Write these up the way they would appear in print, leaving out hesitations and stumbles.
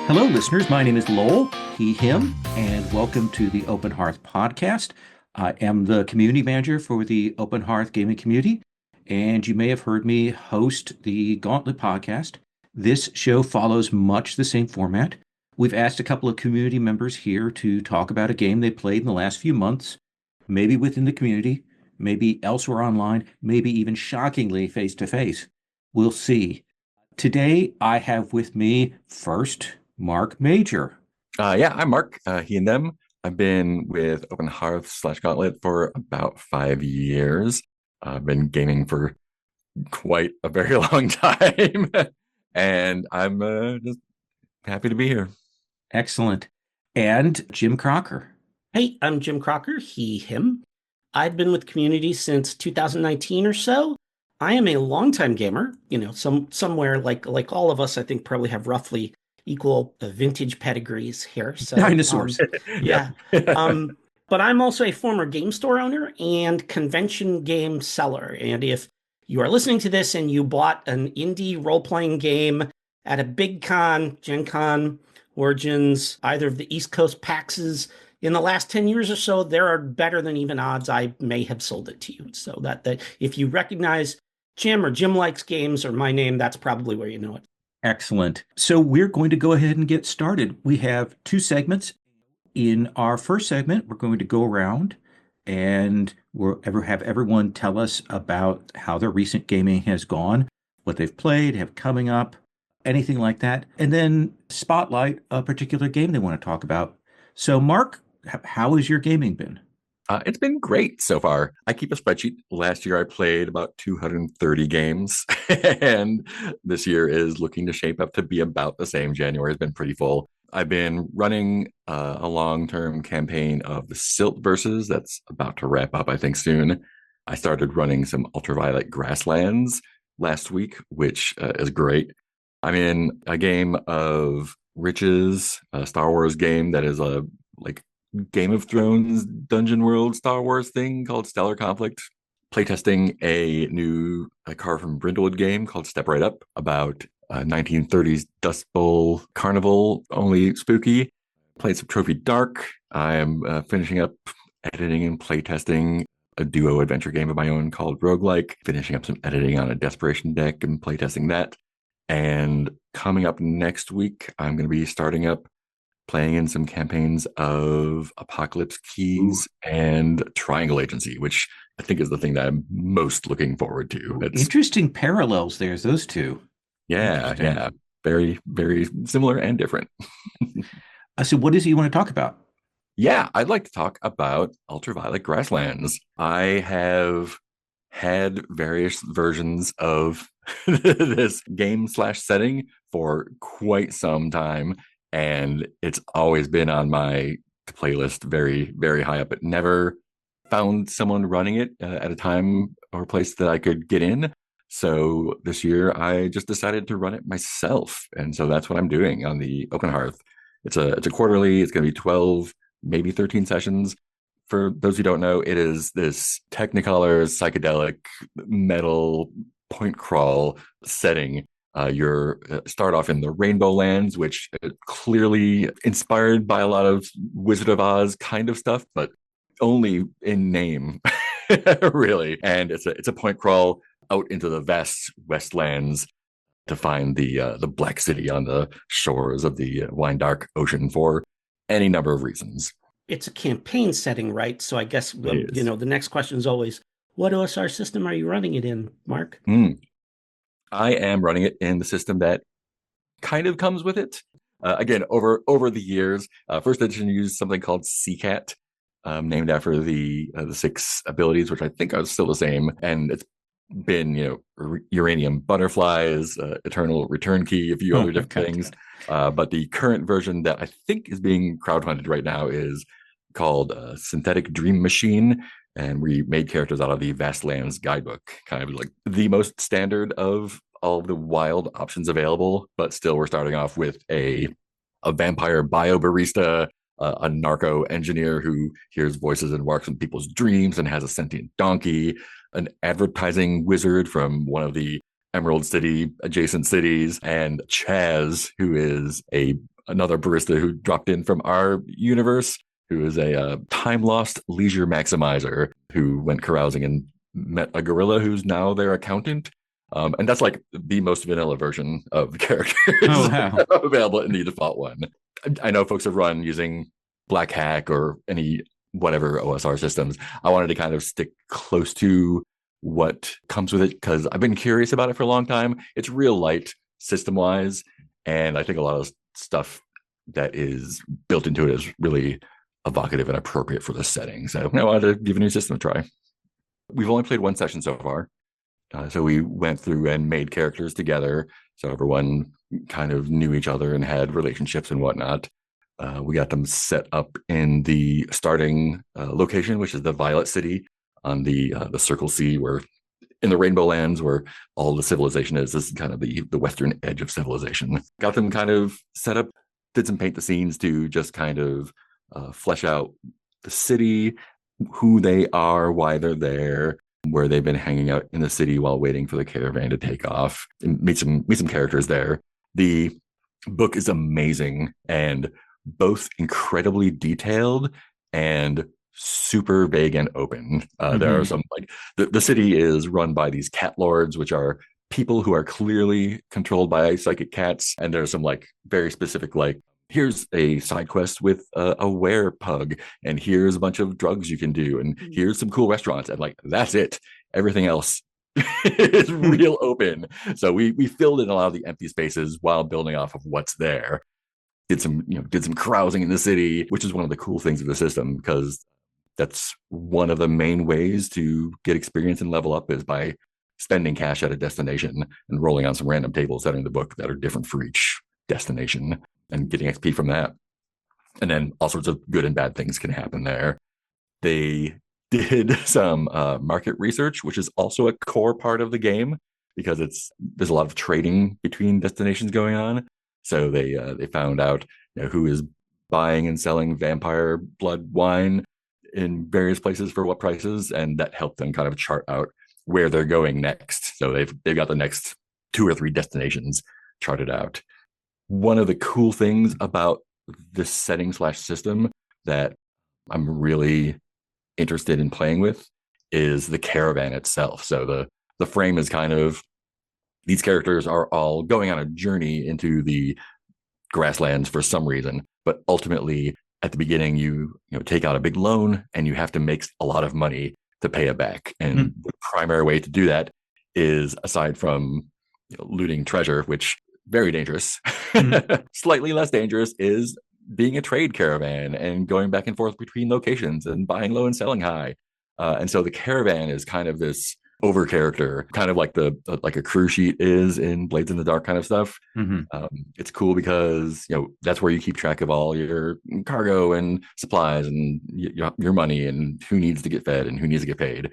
Hello, listeners. My name is Lowell, he, him, and welcome to the Open Hearth podcast. I am the community manager for the Open Hearth Gaming Community, and you may have heard me host the Gauntlet podcast. This show follows much the same format. We've asked a couple of community members here to talk about a game they played in the last few months, maybe within the community, maybe elsewhere online, maybe even shockingly face to face. We'll see. Today, I have with me first Marc Majcher. I'm Marc, he and them. I've been with Open Hearth / Gauntlet for about 5 years. I've been gaming for quite a very long time, and I'm just happy to be here. Excellent. And Jim Crocker. Hey, I'm Jim Crocker, he, him. I've been with community since 2019 or so. I am a longtime gamer, somewhere like all of us, I think probably have roughly equal vintage pedigrees here. So Dinosaurs. Yeah. But I'm also a former game store owner and convention game seller. And if you are listening to this and you bought an indie role-playing game at a big con, Gen Con, Origins, either of the East Coast PAXs in the last 10 years or so, there are better than even odds I may have sold it to you. So that if you recognize Jim or Jim Likes Games or my name, that's probably where you know it. Excellent. So we're going to go ahead and get started. We have two segments. In our first segment, we're going to go around and we'll have everyone tell us about how their recent gaming has gone, what they've played, have coming up, anything like that, and then spotlight a particular game they want to talk about. So, Marc, how has your gaming been? It's been great so far. I keep a spreadsheet. Last year I played about 230 games, and this year is looking to shape up to be about the same. January has been pretty full. I've been running a long-term campaign of the Silt Versus that's about to wrap up, I think, soon. I started running some Ultraviolet Grasslands last week, which is great. I'm in a game of Riches, a Star Wars game that is a Game of Thrones Dungeon World Star Wars thing called Stellar Conflict. Playtesting a new Car from Brindlewood game called Step Right Up about 1930s Dust Bowl carnival, only spooky. Played some Trophy Dark. I am finishing up editing and playtesting a duo adventure game of my own called Roguelike. Finishing up some editing on a Desperation deck and playtesting that. And coming up next week, I'm going to be starting up playing in some campaigns of Apocalypse Keys and Triangle Agency, which I think is the thing that I'm most looking forward to. Interesting parallels there's those two. Yeah. Very, very similar and different. So what is it you want to talk about? Yeah, I'd like to talk about Ultraviolet Grasslands. I have had various versions of this game / setting for quite some time. And it's always been on my playlist very, very high up, but never found someone running it at a time or place that I could get in. So this year I just decided to run it myself. And so that's what I'm doing on the Open Hearth. It's a quarterly, it's going to be 12, maybe 13 sessions. For those who don't know, it is this Technicolor, psychedelic, metal, point crawl setting. You start off in the Rainbow Lands, which clearly inspired by a lot of Wizard of Oz kind of stuff, but only in name, really. And it's a point crawl out into the vast Westlands to find the Black City on the shores of the wine dark ocean for any number of reasons. It's a campaign setting, right? So I guess the next question is always, what OSR system are you running it in, Marc? I am running it in the system that kind of comes with it. Again, over the years, first edition used something called CCAT, named after the 6 abilities, which I think are still the same. And it's been, Uranium Butterflies, Eternal Return Key, a few other different things. But the current version that I think is being crowdfunded right now is called Synthetic Dream Machine. And we made characters out of the Vastlands guidebook, kind of like the most standard of all of the wild options available. But still, we're starting off with a vampire bio barista, a narco engineer who hears voices and works in people's dreams and has a sentient donkey, an advertising wizard from one of the Emerald City adjacent cities, and Chaz, who is a another barista who dropped in from our universe, who is a time-lost leisure maximizer who went carousing and met a gorilla who's now their accountant. And that's like the most vanilla version of the characters available in the default one. I know folks have run using Black Hack or any whatever OSR systems. I wanted to kind of stick close to what comes with it because I've been curious about it for a long time. It's real light system-wise, and I think a lot of stuff that is built into it is really evocative and appropriate for the setting. So I wanted to give a new system a try. We've only played one session so far. So we went through and made characters together. So everyone kind of knew each other and had relationships and whatnot. We got them set up in the starting location, which is the Violet City on the Circle C, where in the Rainbow Lands, where all the civilization is. This is kind of the western edge of civilization. Got them kind of set up, did some paint the scenes to just kind of flesh out the city, who they are, why they're there, where they've been hanging out in the city while waiting for the caravan to take off, and meet some characters there. The book is amazing and both incredibly detailed and super vague and open. There are some like the city is run by these cat lords, which are people who are clearly controlled by psychic cats, and there's some like very specific like, here's a side quest with a were pug, and here's a bunch of drugs you can do, and here's some cool restaurants, and like that's it. Everything else is real open. So we filled in a lot of the empty spaces while building off of what's there. Did some carousing in the city, which is one of the cool things of the system, because that's one of the main ways to get experience and level up is by spending cash at a destination and rolling on some random tables that are in the book that are different for each destination and getting XP from that. And then all sorts of good and bad things can happen there. They did some market research, which is also a core part of the game because there's a lot of trading between destinations going on. So they found out who is buying and selling vampire blood wine in various places for what prices, and that helped them kind of chart out where they're going next. So they've got the next 2 or 3 destinations charted out. One of the cool things about this setting / system that I'm really interested in playing with is the caravan itself. So the frame is kind of, these characters are all going on a journey into the grasslands for some reason, but ultimately at the beginning you take out a big loan and you have to make a lot of money to pay it back. And the primary way to do that is, aside from looting treasure, which very dangerous, slightly less dangerous, is being a trade caravan and going back and forth between locations and buying low and selling high. And so the caravan is kind of this over character, kind of like like a crew sheet is in Blades in the Dark kind of stuff. It's cool because that's where you keep track of all your cargo and supplies and your money and who needs to get fed and who needs to get paid.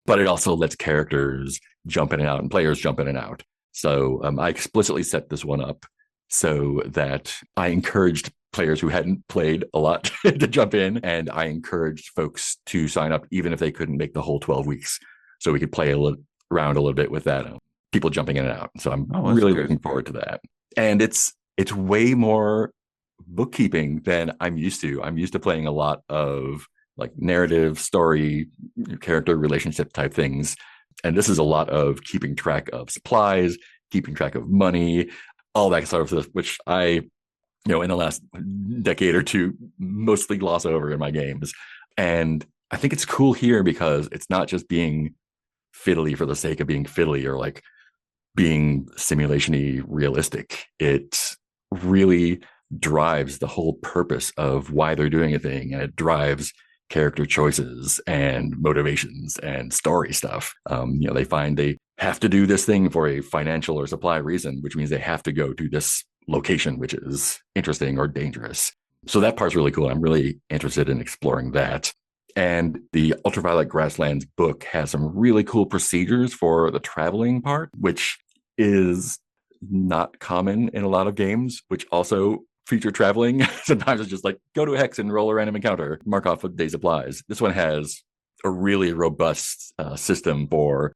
But it also lets characters jump in and out and players jump in and out. So I explicitly set this one up so that I encouraged players who hadn't played a lot to jump in, and I encouraged folks to sign up even if they couldn't make the whole 12 weeks. So we could play around a little bit with that, people jumping in and out. So I'm really looking forward to that. And it's way more bookkeeping than I'm used to. I'm used to playing a lot of like narrative, story, character relationship type things. And this is a lot of keeping track of supplies, keeping track of money, all that sort of stuff, which I, in the last decade or two, mostly gloss over in my games. And I think it's cool here because it's not just being fiddly for the sake of being fiddly or like being simulation-y realistic. It really drives the whole purpose of why they're doing a thing, and it drives character choices and motivations and story stuff. They find they have to do this thing for a financial or supply reason, which means they have to go to this location, which is interesting or dangerous. So that part's really cool. I'm really interested in exploring that. And the Ultraviolet Grasslands book has some really cool procedures for the traveling part, which is not common in a lot of games, which also feature traveling. Sometimes it's just like, go to a hex and roll a random encounter, mark off what day supplies. This one has a really robust system for,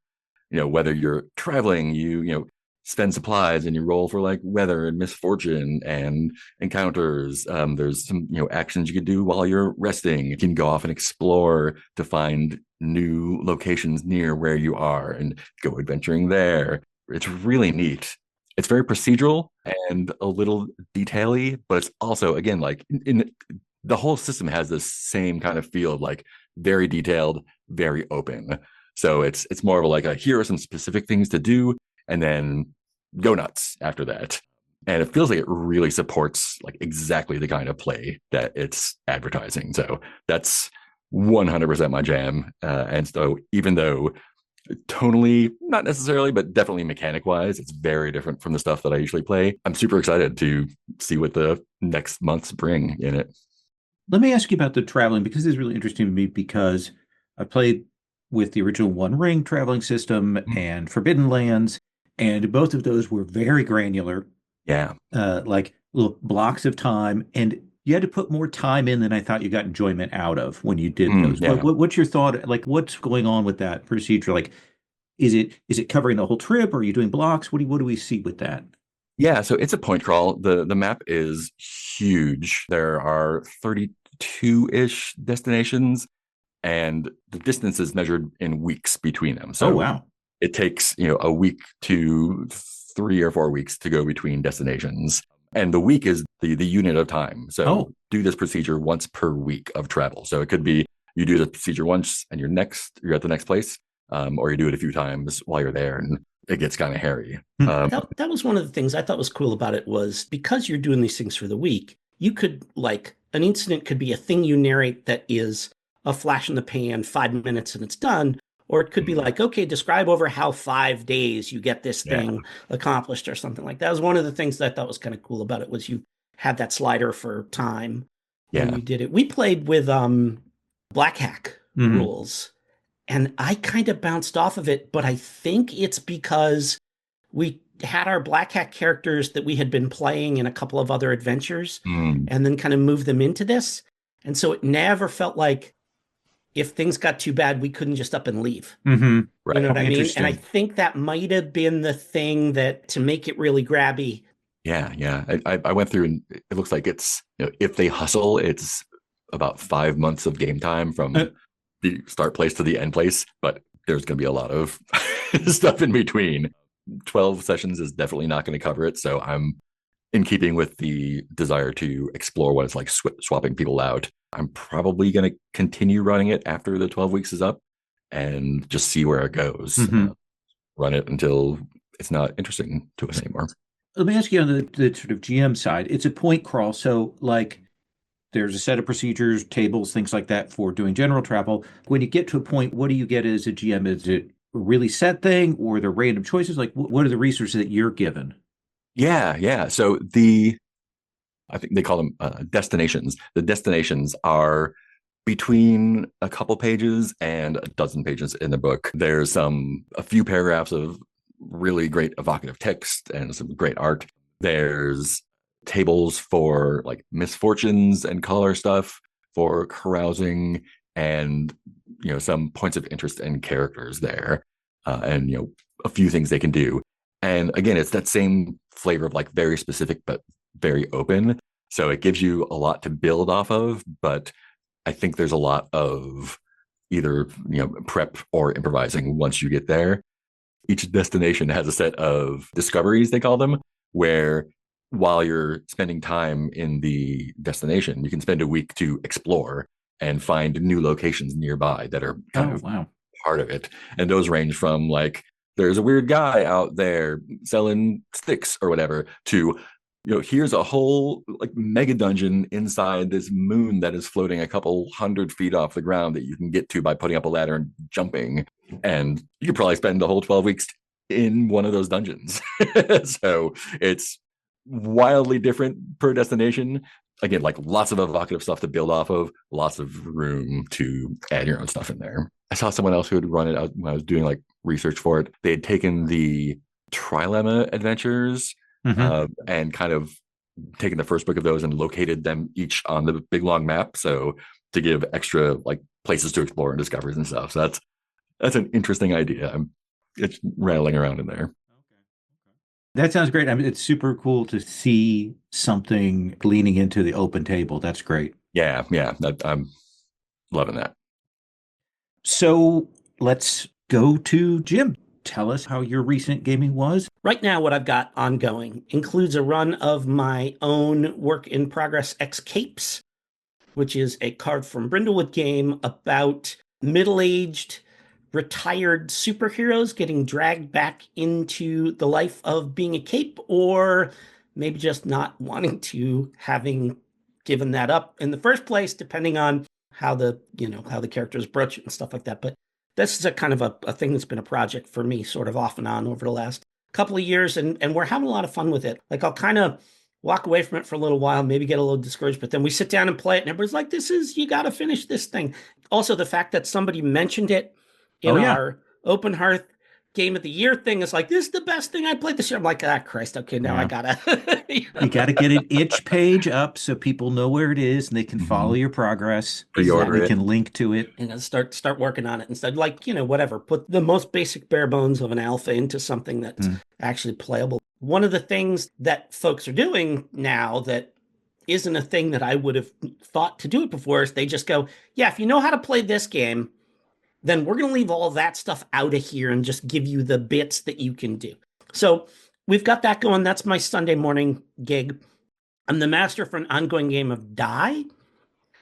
whether you're traveling, you spend supplies and you roll for like weather and misfortune and encounters. There's some, actions you can do while you're resting. You can go off and explore to find new locations near where you are and go adventuring there. It's really neat. It's very procedural and a little detail-y, but it's also, again, like in the whole system has this same kind of feel of like very detailed, very open. So it's more of a, like here are some specific things to do, and then go nuts after that. And it feels like it really supports like exactly the kind of play that it's advertising. So that's 100% my jam. And so even though tonally, not necessarily, but definitely mechanic wise, it's very different from the stuff that I usually play. I'm super excited to see what the next months bring in it. Let me ask you about the traveling, because it's really interesting to me, because I played with the original One Ring traveling system and Forbidden Lands, and both of those were very granular. Yeah. Like little blocks of time, and you had to put more time in than I thought you got enjoyment out of when you did those. Yeah. What's your thought? Like, what's going on with that procedure? Like, is it covering the whole trip? Or are you doing blocks? What do we see with that? Yeah, so it's a point crawl. The map is huge. There are 32-ish destinations, and the distance is measured in weeks between them. Oh, So wow. it takes, a week to 3 or 4 weeks to go between destinations. And the week is the unit of time. So do this procedure once per week of travel. So it could be you do the procedure once and you're at the next place, or you do it a few times while you're there, and it gets kind of hairy. That was one of the things I thought was cool about it, was because you're doing these things for the week, you could, like, an incident could be a thing you narrate that is a flash in the pan, 5 minutes and it's done. Or it could be like, okay, describe over how 5 days you get this thing accomplished or something like that. That was one of the things that I thought was kind of cool about it, was you had that slider for time when you did it. We played with Black Hack rules, and I kind of bounced off of it, but I think it's because we had our Black Hack characters that we had been playing in a couple of other adventures and then kind of moved them into this. And so it never felt like if things got too bad, we couldn't just up and leave. Mm-hmm. Right. You know what I mean? And I think that might have been the thing that, to make it really grabby. Yeah. I went through, and it looks like it's, if they hustle, it's about 5 months of game time from the start place to the end place, but there's going to be a lot of stuff in between. 12 sessions is definitely not going to cover it. So I'm in keeping with the desire to explore what it's like swapping people out. I'm probably going to continue running it after the 12 weeks is up and just see where it goes. Run it until it's not interesting to us anymore. Let me ask you on the sort of GM side. It's a point crawl. So, like, there's a set of procedures, tables, things like that for doing general travel. When you get to a point, what do you get as a GM? Is it a really set thing, or the random choices? Like, what are the resources that you're given? Yeah. So I think they call them destinations. The destinations are between a couple pages and a dozen pages in the book. There's a few paragraphs of really great evocative text and some great art. There's tables for like misfortunes and color stuff, for carousing, and some points of interest and characters there, and a few things they can do. And again, it's that same flavor of like very specific but very open. So it gives you a lot to build off of, but I think there's a lot of either prep or improvising once you get there. Each destination has a set of discoveries, they call them, where while you're spending time in the destination, you can spend a week to explore and find new locations nearby that are kind of part of it. And those range from like, there's a weird guy out there selling sticks or whatever, to here's a whole like mega dungeon inside this moon that is floating a couple 100 feet off the ground that you can get to by putting up a ladder and jumping. And you could probably spend the whole 12 weeks in one of those dungeons. So it's wildly different per destination. Again, like lots of evocative stuff to build off of, lots of room to add your own stuff in there. I saw someone else who had run it out when I was doing like research for it. They had taken the Trilemma adventures and kind of taken the first book of those and located them each on the big long map. So to give extra like places to explore and discoveries and stuff. So that's an interesting idea. It's rattling around in there. That sounds great. I mean, it's super cool to see something leaning into the open table. That's great. Yeah, I'm loving that. So let's go to Jim. Tell us how your recent gaming was. Right now, what I've got ongoing includes a run of my own work in progress X Capes, which is a card from Brindlewood game about middle-aged retired superheroes getting dragged back into the life of being a cape, or maybe just not wanting to, having given that up in the first place, depending on how the characters broach it and stuff like that. But this is a kind of a thing that's been a project for me sort of off and on over the last couple of years, and we're having a lot of fun with it. Like, I'll kind of walk away from it for a little while, maybe get a little discouraged, but then we sit down and play it, and everybody's like, you got to finish this thing. Also, the fact that somebody mentioned it in our Open Hearth Game of the Year thing is like, this is the best thing I played this year. I'm like, Christ, okay, now I gotta. You got to get an itch page up so people know where it is and they can follow your progress. Pre-order we it. can link to it. And start working on it instead. Like, whatever. Put the most basic bare bones of an alpha into something that's actually playable. One of the things that folks are doing now that isn't a thing that I would have thought to do it before is they just go, yeah, if you know how to play this game, then we're going to leave all that stuff out of here and just give you the bits that you can do. So we've got that going. That's my Sunday morning gig. I'm the master for an ongoing game of Die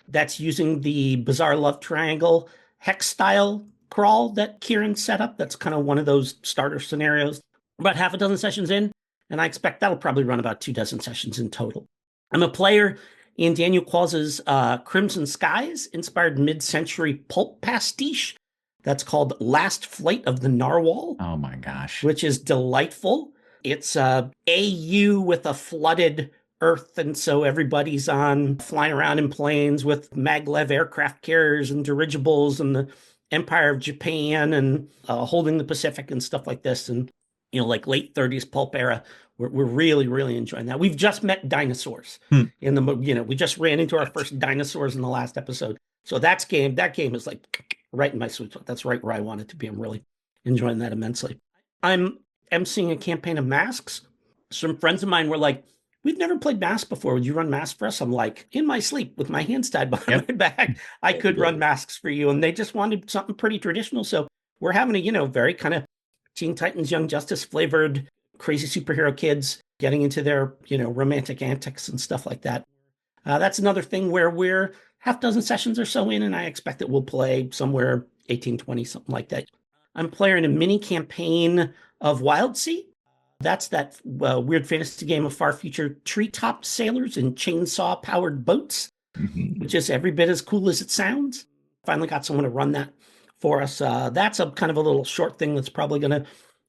that's using the Bizarre Love Triangle hex style crawl that Kieran set up. That's kind of one of those starter scenarios. About half a dozen sessions in, and I expect that'll probably run about 24 sessions in total. I'm a player in Daniel Qualls' Crimson Skies inspired mid-century pulp pastiche that's called Last Flight of the Narwhal. Oh my gosh. Which is delightful. It's AU with a flooded Earth, and so everybody's flying around in planes with maglev aircraft carriers and dirigibles and the Empire of Japan and holding the Pacific and stuff like this. And, like late 30s pulp era. We're really, really enjoying that. We've just met dinosaurs we just ran into our first dinosaurs in the last episode. So that game is like right in my sweet spot. That's right where I want it to be. I'm really enjoying that immensely. I'm emceeing a campaign of Masks. Some friends of mine were like, we've never played Masks before. Would you run Masks for us? I'm like, in my sleep with my hands tied behind my back, I could run Masks for you. And they just wanted something pretty traditional. So we're having a, very kind of Teen Titans, Young Justice flavored crazy superhero kids getting into their, romantic antics and stuff like that. That's another thing where we're half dozen sessions or so in, and I expect that we'll play somewhere 18, 20, something like that. I'm playing a mini campaign of Wildsea. That's that weird fantasy game of far future treetop sailors in chainsaw-powered boats, which is every bit as cool as it sounds. Finally got someone to run that for us. That's a kind of a little short thing that's probably going to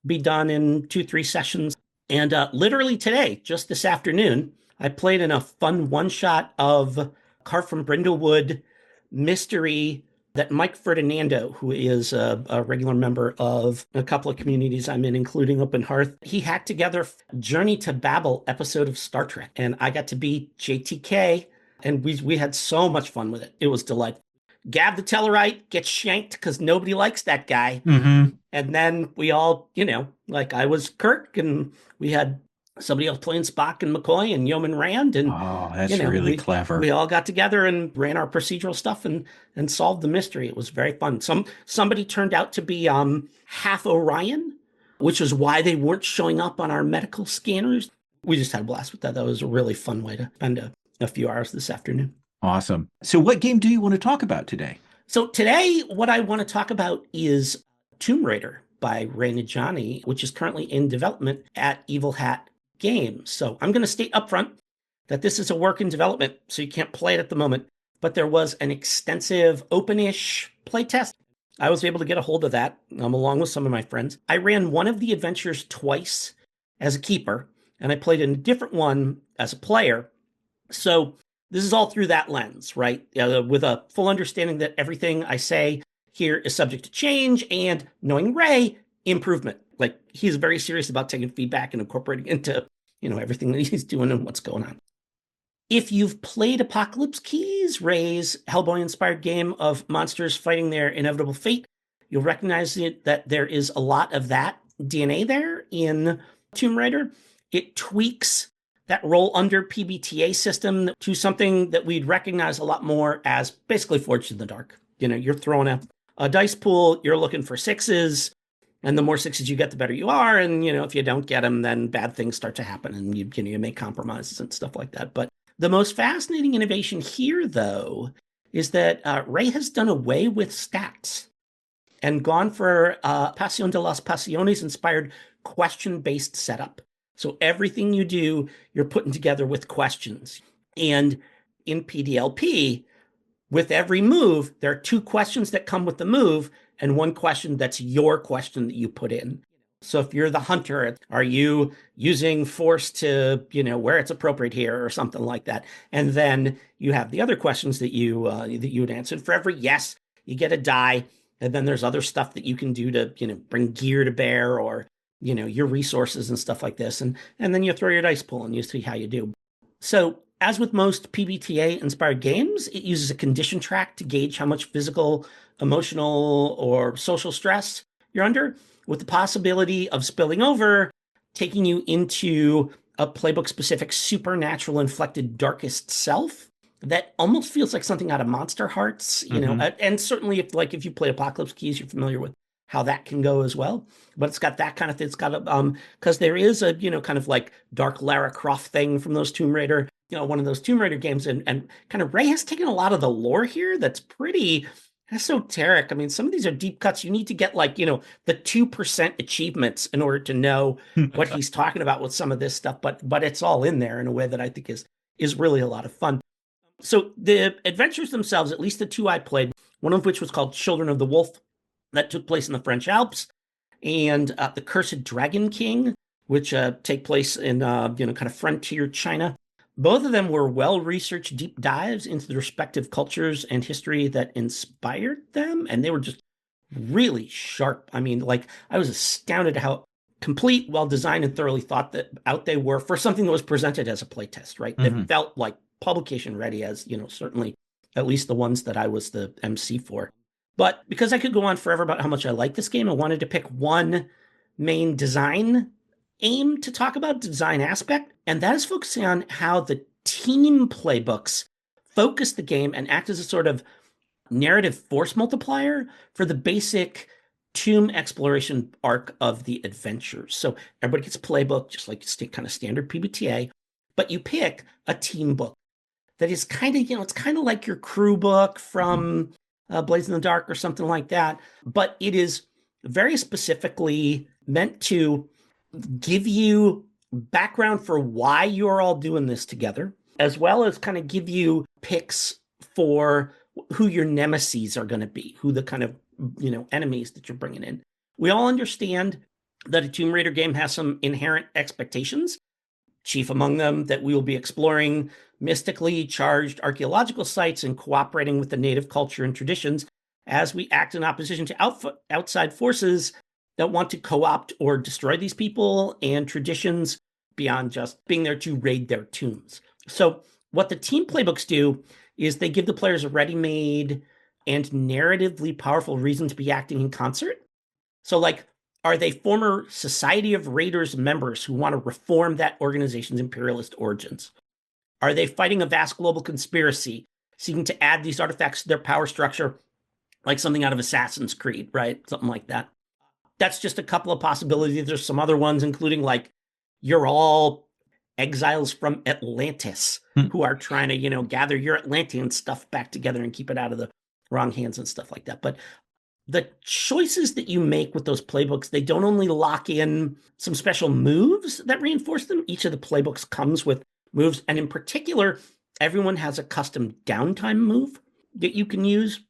be done in 2-3 sessions. And literally today, just this afternoon, I played in a fun one-shot of Card from Brindlewood mystery that Mike Ferdinando, who is a regular member of a couple of communities I'm in, including Open Hearth, he hacked together Journey to Babel episode of Star Trek. And I got to be JTK, and we had so much fun with it. It was delightful. Gav the Tellarite gets shanked because nobody likes that guy. And then we all, like I was Kirk, and we had somebody else playing Spock and McCoy and Yeoman Rand. And that's really clever. We all got together and ran our procedural stuff and solved the mystery. It was very fun. Somebody turned out to be half Orion, which is why they weren't showing up on our medical scanners. We just had a blast with that. That was a really fun way to spend a few hours this afternoon. Awesome. So what game do you want to talk about today? So today, what I want to talk about is Tomb Raider by Ray Najani, which is currently in development at Evil Hat Games. So I'm going to state upfront that this is a work in development, so you can't play it at the moment. But there was an extensive open-ish playtest. I was able to get a hold of that along with some of my friends. I ran one of the adventures twice as a keeper, and I played in a different one as a player. So this is all through that lens, right? With a full understanding that everything I say here is subject to change, and knowing Ray, improvement. Like, he's very serious about taking feedback and incorporating into, everything that he's doing and what's going on. If you've played Apocalypse Keys, Ray's Hellboy-inspired game of monsters fighting their inevitable fate, you'll recognize that there is a lot of that DNA there in Tomb Raider. It tweaks that roll under PBTA system to something that we'd recognize a lot more as basically Forged in the Dark. You're throwing a dice pool, you're looking for sixes, and the more sixes you get, the better you are. And, if you don't get them, then bad things start to happen and you make compromises and stuff like that. But the most fascinating innovation here, though, is that Ray has done away with stats and gone for Pasión de las Pasiones inspired question-based setup. So everything you do, you're putting together with questions. And in PDLP, with every move, there are 2 questions that come with the move and 1 question that's your question that you put in. So if you're the hunter, are you using force to, where it's appropriate here or something like that? And then you have the other questions that you would answer. For every yes, you get a die. And then there's other stuff that you can do to, bring gear to bear or, your resources and stuff like this. And then you throw your dice pool and you see how you do. So as with most PBTA inspired games, it uses a condition track to gauge how much physical, emotional, or social stress you're under, with the possibility of spilling over, taking you into a playbook-specific supernatural inflected darkest self that almost feels like something out of Monster Hearts, and certainly if you play Apocalypse Keys, you're familiar with how that can go as well. But it's got that kind of thing. It's got a, because there is a, kind of like dark Lara Croft thing from those Tomb Raider, one of those Tomb Raider games. And kind of Ray has taken a lot of the lore here that's pretty esoteric. I mean, some of these are deep cuts. You need to get the 2% achievements in order to know what he's talking about with some of this stuff. But it's all in there in a way that I think is really a lot of fun. So the adventures themselves, at least the 2 I played, one of which was called Children of the Wolf, that took place in the French Alps, and The Cursed Dragon King, which take place in kind of frontier China. Both of them were well-researched deep dives into the respective cultures and history that inspired them, and they were just really sharp. I mean, I was astounded at how complete, well-designed, and thoroughly thought out they were for something that was presented as a playtest, right? Mm-hmm. That felt like publication ready, as, certainly at least the ones that I was the MC for. But because I could go on forever about how much I like this game, I wanted to pick one main design aim to talk about, design aspect, and that is focusing on how the team playbooks focus the game and act as a sort of narrative force multiplier for the basic tomb exploration arc of the adventures. So everybody gets a playbook, just like kind of standard PBTA, but you pick a team book that is kind of, it's kind of like your crew book from Blades in the Dark or something like that, but it is very specifically meant to give you background for why you're all doing this together, as well as kind of give you picks for who your nemesis are going to be, who the kind of, enemies that you're bringing in. We all understand that a Tomb Raider game has some inherent expectations, chief among them that we will be exploring mystically charged archaeological sites and cooperating with the native culture and traditions as we act in opposition to outside forces that want to co-opt or destroy these people and traditions beyond just being there to raid their tombs. So what the team playbooks do is they give the players a ready-made and narratively powerful reason to be acting in concert. So are they former Society of Raiders members who want to reform that organization's imperialist origins? Are they fighting a vast global conspiracy, seeking to add these artifacts to their power structure, like something out of Assassin's Creed, right? Something like that. That's just a couple of possibilities. There's some other ones, including you're all exiles from Atlantis who are trying to, gather your Atlantean stuff back together and keep it out of the wrong hands and stuff like that. But the choices that you make with those playbooks, they don't only lock in some special moves that reinforce them. Each of the playbooks comes with moves. And in particular, everyone has a custom downtime move that you can use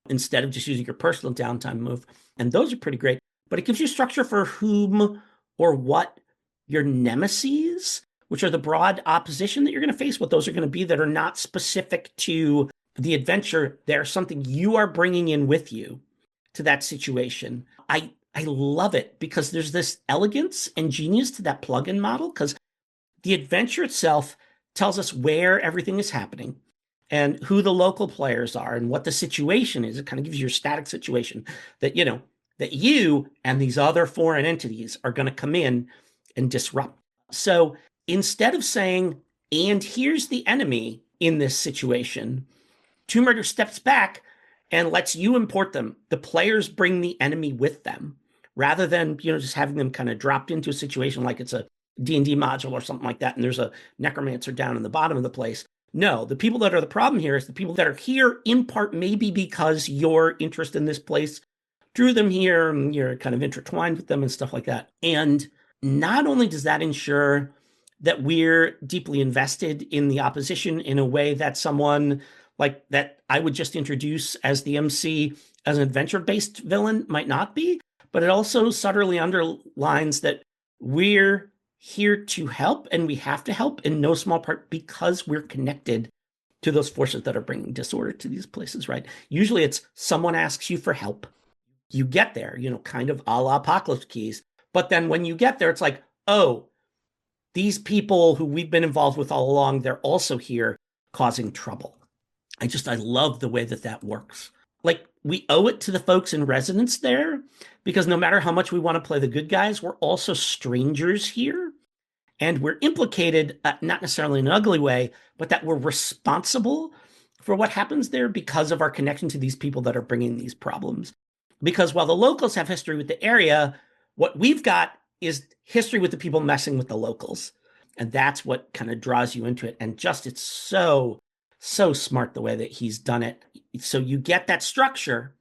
instead of just using your personal downtime move. And those are pretty great. But it gives you structure for whom or what your nemesis, which are the broad opposition that you're going to face, what those are going to be that are not specific to the adventure. They're something you are bringing in with you to that situation. I love it because there's this elegance and genius to that plugin model, because the adventure itself tells us where everything is happening and who the local players are and what the situation is. It kind of gives you your static situation that, that you and these other foreign entities are going to come in and disrupt. So instead of saying, and here's the enemy in this situation, Tomb Raider steps back and lets you import them. The players bring the enemy with them rather than, just having them kind of dropped into a situation like it's a D&D module or something like that, and there's a necromancer down in the bottom of the place. No, the people that are the problem here is the people that are here in part maybe because your interest in this place drew them here and you're kind of intertwined with them and stuff like that. And not only does that ensure that we're deeply invested in the opposition in a way that someone like that I would just introduce as the MC as an adventure-based villain might not be, but it also subtly underlines that we're here to help, and we have to help in no small part because we're connected to those forces that are bringing disorder to these places, right? Usually it's someone asks you for help. You get there, kind of a la Apocalypse Keys. But then when you get there, it's like, oh, these people who we've been involved with all along, they're also here causing trouble. I love the way that works. Like, we owe it to the folks in residence there, because no matter how much we want to play the good guys, we're also strangers here. And we're implicated, not necessarily in an ugly way, but that we're responsible for what happens there because of our connection to these people that are bringing these problems. Because while the locals have history with the area, what we've got is history with the people messing with the locals. And that's what kind of draws you into it. And just, it's so smart the way that he's done it. So you get that structure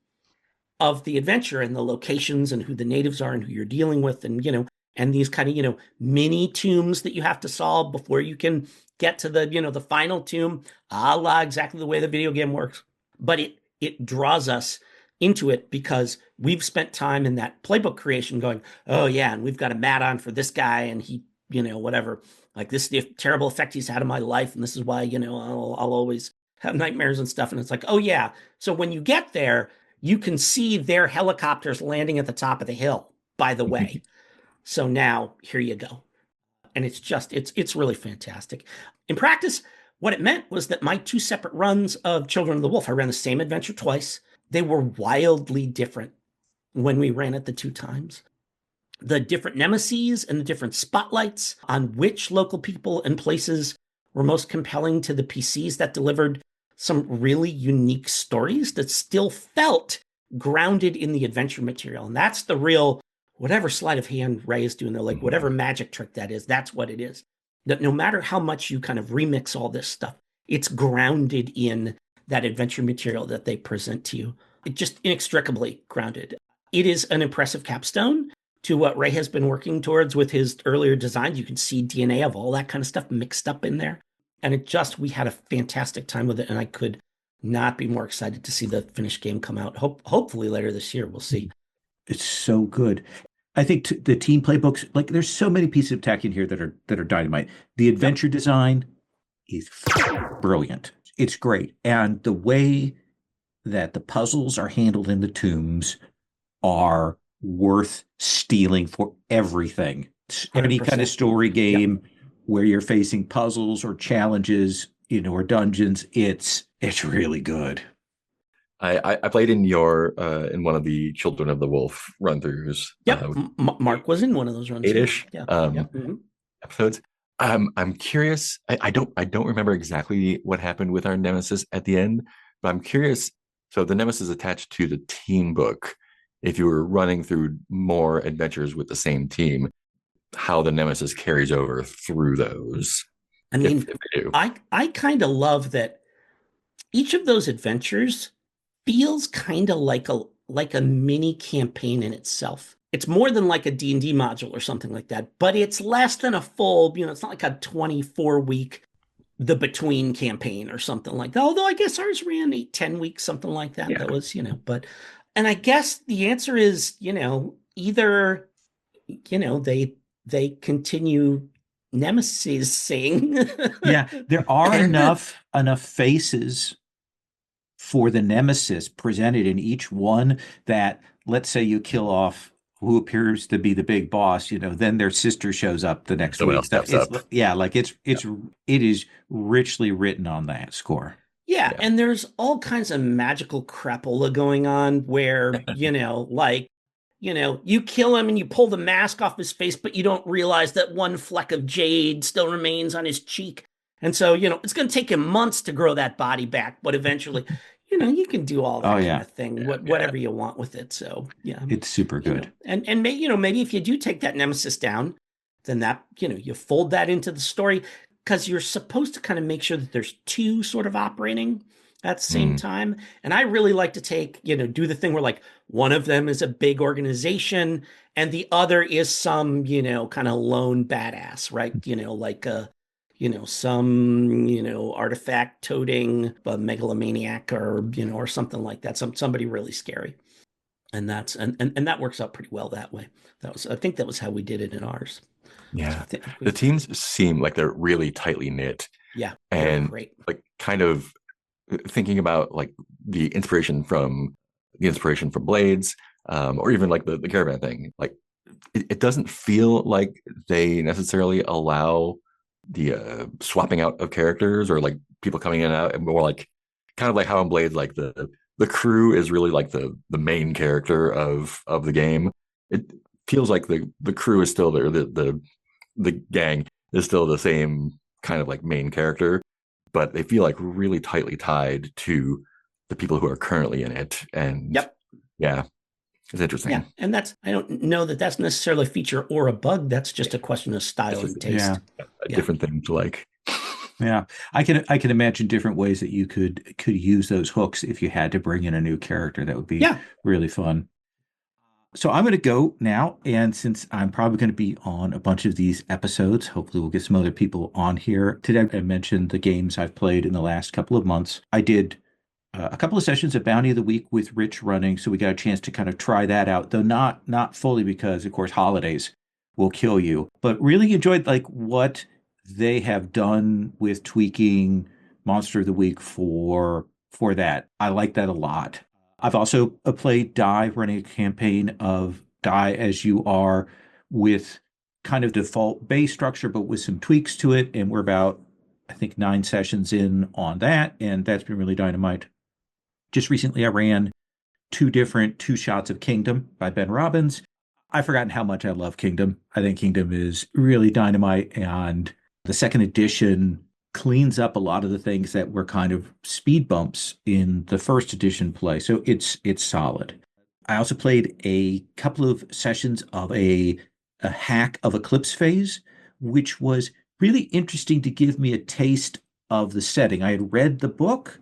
of the adventure and the locations and who the natives are and who you're dealing with, and, and these kind of, mini tombs that you have to solve before you can get to the, the final tomb, a la exactly the way the video game works. But it draws us into it because we've spent time in that playbook creation going, oh yeah, and we've got a mat on for this guy, and he, whatever, like, this is the terrible effect he's had on my life, and this is why, I'll always have nightmares and stuff. And it's like, oh yeah. So when you get there, you can see their helicopters landing at the top of the hill, by the way. So now here you go. And it's just, it's really fantastic. In practice, what it meant was that my 2 separate runs of Children of the Wolf, I ran the same adventure twice. They were wildly different when we ran it the 2 times. The different nemeses and the different spotlights on which local people and places were most compelling to the PCs that delivered some really unique stories that still felt grounded in the adventure material. And that's the real, whatever sleight of hand Ray is doing there, like whatever magic trick that is, that's what it is. That no matter how much you kind of remix all this stuff, it's grounded in that adventure material that they present to you. It just inextricably grounded. It is an impressive capstone to what Ray has been working towards with his earlier designs. You can see DNA of all that kind of stuff mixed up in there. And we had a fantastic time with it. And I could not be more excited to see the finished game come out. Hopefully later this year, we'll see. It's so good. I think the team playbooks, like, there's so many pieces of tech in here that are dynamite. The adventure design is brilliant. It's great. And the way that the puzzles are handled in the tombs are worth stealing for everything. 100%. Any kind of story game where you're facing puzzles or challenges, or dungeons, it's really good. I played in in one of the Children of the Wolf run-throughs. Yep, Marc was in one of those runs. 8-ish episodes. I'm curious. I don't remember exactly what happened with our nemesis at the end, but I'm curious. So the nemesis attached to the team book. If you were running through more adventures with the same team, how the nemesis carries over through those. I mean, I kind of love that each of those adventures feels kind of like a mini campaign in itself. It's more than like a D&D module or something like that, but it's less than a full, it's not like a 24-week The Between campaign or something like that. Although I guess ours ran 8-10 weeks, something like that. Yeah. That was, but, and I guess the answer is, either, they continue nemesising. Yeah, there are enough faces for the nemesis presented in each one that, let's say you kill off who appears to be the big boss, then their sister shows up the next week. Yeah, like it is richly written on that score. Yeah, and there's all kinds of magical crapola going on where, you kill him and you pull the mask off his face, but you don't realize that one fleck of jade still remains on his cheek. And so, it's going to take him months to grow that body back, but eventually, you can do all that kind of thing, whatever you want with it. So, yeah, it's super good. And maybe if you do take that nemesis down, then that, you fold that into the story, because you're supposed to kind of make sure that there's two sort of operating at the same time. And I really like to do the thing where like one of them is a big organization and the other is some, kind of lone badass, right? Like some, artifact toting megalomaniac or something like that. Somebody really scary. And that's, and that works out pretty well that way. I think that was how we did it in ours. Yeah. So the teams seem like they're really tightly knit. Yeah. And great. Like kind of thinking about like the inspiration from Blades, or even like the caravan thing, like it doesn't feel like they necessarily allow the swapping out of characters or like people coming in and out, and more like kind of like how in Blades, like the crew is really like the main character of the game. It feels like the crew is still there, the gang is still the same kind of like main character, but they feel like really tightly tied to the people who are currently in it. And yeah, it's interesting. Yeah, and I don't know that that's necessarily a feature or a bug. That's just a question of style and taste. A different thing to like. Yeah, I can imagine different ways that you could use those hooks if you had to bring in a new character. That would be really fun. So I'm going to go now, and since I'm probably going to be on a bunch of these episodes, hopefully we'll get some other people on here. Today I mentioned the games I've played in the last couple of months. I did a couple of sessions of Bounty of the Week with Rich running, so we got a chance to kind of try that out, though not fully because, of course, holidays will kill you. But really enjoyed like what they have done with tweaking Monster of the Week for that. I like that a lot. I've also played Die, running a campaign of Die as You Are with kind of default base structure, but with some tweaks to it. And we're about, I think, 9 sessions in on that. And that's been really dynamite. Just recently, I ran 2 shots of Kingdom by Ben Robbins. I've forgotten how much I love Kingdom. I think Kingdom is really dynamite. And the second edition cleans up a lot of the things that were kind of speed bumps in the first edition play. So it's solid. I also played a couple of sessions of a hack of Eclipse Phase, which was really interesting to give me a taste of the setting. I had read the book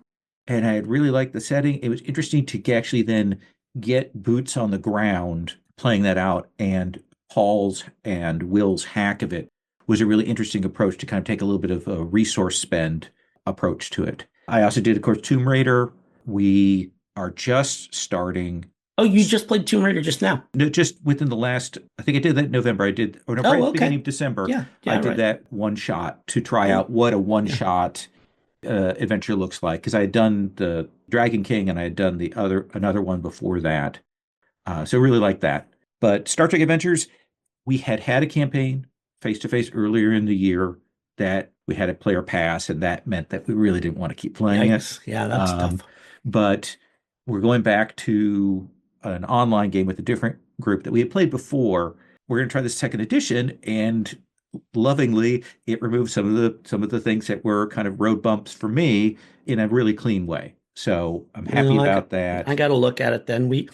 and I had really liked the setting. It was interesting to actually then get boots on the ground playing that out, and Paul's and Will's hack of it was a really interesting approach to kind of take a little bit of a resource spend approach to it. I also did, of course, Tomb Raider. We are just starting. Oh, you just played Tomb Raider just now? No, just within the last, I think I did that in November. Right at the beginning of December. I did that one shot to try out what a one shot adventure looks like. Because I had done the Dragon King and I had done another one before that. So really like that. But Star Trek Adventures, we had a campaign face-to-face earlier in the year that we had a player pass, and that meant that we really didn't want to keep playing it. Yeah, that's tough. But we're going back to an online game with a different group that we had played before. We're going to try the second edition, and lovingly, it removed some of the things that were kind of road bumps for me in a really clean way. So I'm happy about that. I got to look at it then. We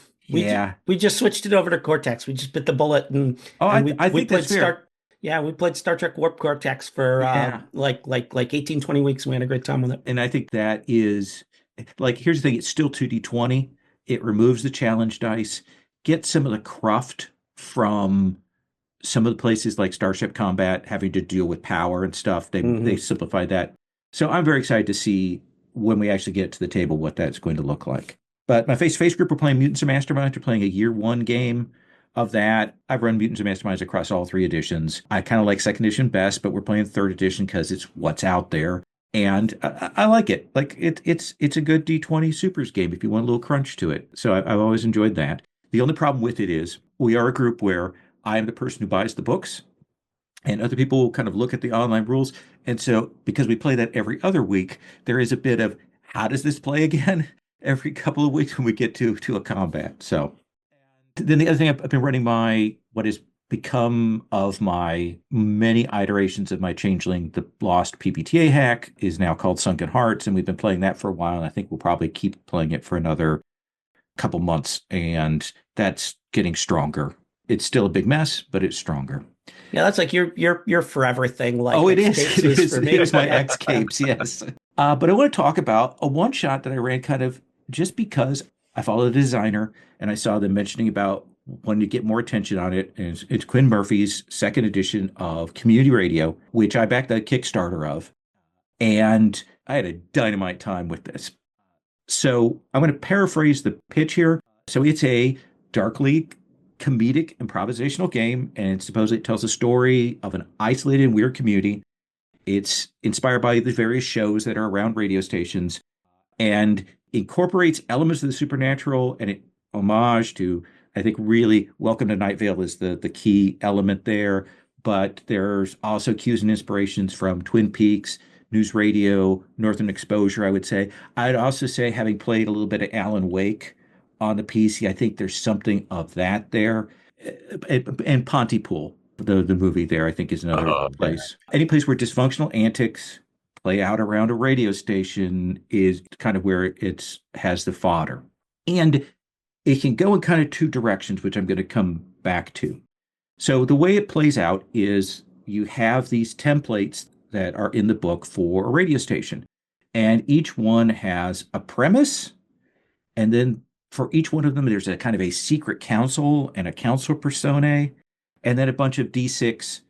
just switched it over to Cortex. We just bit the bullet, and I think that's fair. We played Star Trek Warp Cortex for like 18, 20 weeks. We had a great time with it. And I think that is, like, here's the thing. It's still 2D20. It removes the challenge dice, gets some of the cruft from some of the places like Starship Combat, having to deal with power and stuff. They simplified that. So I'm very excited to see when we actually get to the table what that's going to look like. But my face-to-face group, we're playing Mutants and Masterminds. We're playing a year 1 game of that. I've run Mutants and Masterminds across all 3 editions. I kind of like second edition best, but we're playing third edition because it's what's out there. And I like it. Like it's a good D20 supers game if you want a little crunch to it. So I've always enjoyed that. The only problem with it is we are a group where I am the person who buys the books, and other people will kind of look at the online rules. And so because we play that every other week, there is a bit of, how does this play again? Every couple of weeks when we get to a combat. So then the other thing I've been running what has become of my many iterations of my Changeling, the Lost PBTA hack is now called Sunken Hearts, and we've been playing that for a while. And I think we'll probably keep playing it for another couple months, and that's getting stronger. It's still a big mess, but it's stronger. Yeah, that's like your forever thing. Like it is. Escapes is for me. It is my Escapes, yes. But I want to talk about a one shot that I ran kind of just because I followed a designer and I saw them mentioning about wanting to get more attention on it. And it's Quinn Murphy's second edition of Community Radio, which I backed the Kickstarter of. And I had a dynamite time with this. So I'm going to paraphrase the pitch here. So it's a darkly comedic improvisational game, and supposedly it tells a story of an isolated and weird community. It's inspired by the various shows that are around radio stations and incorporates elements of the supernatural and it homage to, I think, really Welcome to Night Vale is the key element there. But there's also cues and inspirations from Twin Peaks, News Radio, Northern Exposure, I would say. I'd also say, having played a little bit of Alan Wake on the PC, I think there's something of that there. And Pontypool, the movie there, I think is another place. Any place where dysfunctional antics play out around a radio station is kind of where it has the fodder. And it can go in kind of two directions, which I'm going to come back to. So the way it plays out is you have these templates that are in the book for a radio station, and each one has a premise, and then for each one of them, there's a kind of a secret council and a council personae, and then a bunch of D6